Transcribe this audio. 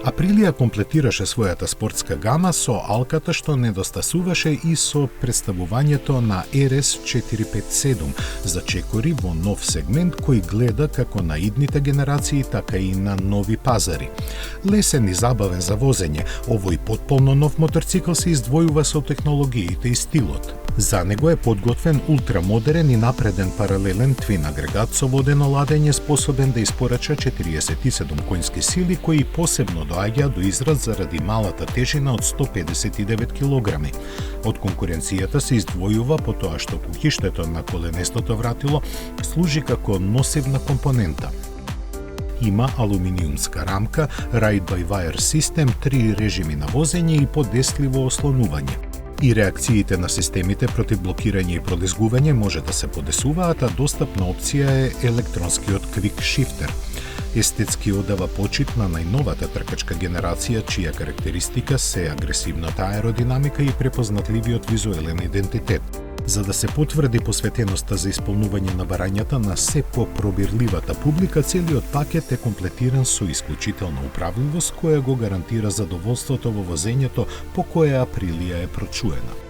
Априлија комплетираше својата спортска гама со алката што недостасуваше и со представувањето на RS457 за чекори во нов сегмент кој гледа како на идните генерации, така и на нови пазари. Лесен и забавен за возење, овој потполно нов моторцикл се издвојува со технологиите и стилот. За него е подготвен ултрамодерен и напреден паралелен твин агрегат со водено ладење способен да испорача 47 конски сили кои посебно доаѓа до израз заради малата тежина од 159 килограми. Од конкуренцијата се издвојува по тоа што куќиштето на коленестото вратило служи како носивна компонента. Има алуминиумска рамка, ride-by-wire систем, 3 режими на возење и подесливо ослонување. И реакциите на системите против блокирање и пролезгување може да се подесуваат, а достапна опција е електронскиот Quick Shifter. Естетски одава почит на најновата тркачка генерација, чија карактеристика се агресивната аеродинамика и препознатливиот визуелен идентитет. За да се потврди посветеноста за исполнување на барањата на се попробирливата публика, целиот пакет е комплетиран со исклучителна управливост која го гарантира задоволството во возењето по кое Априлија е прочуена.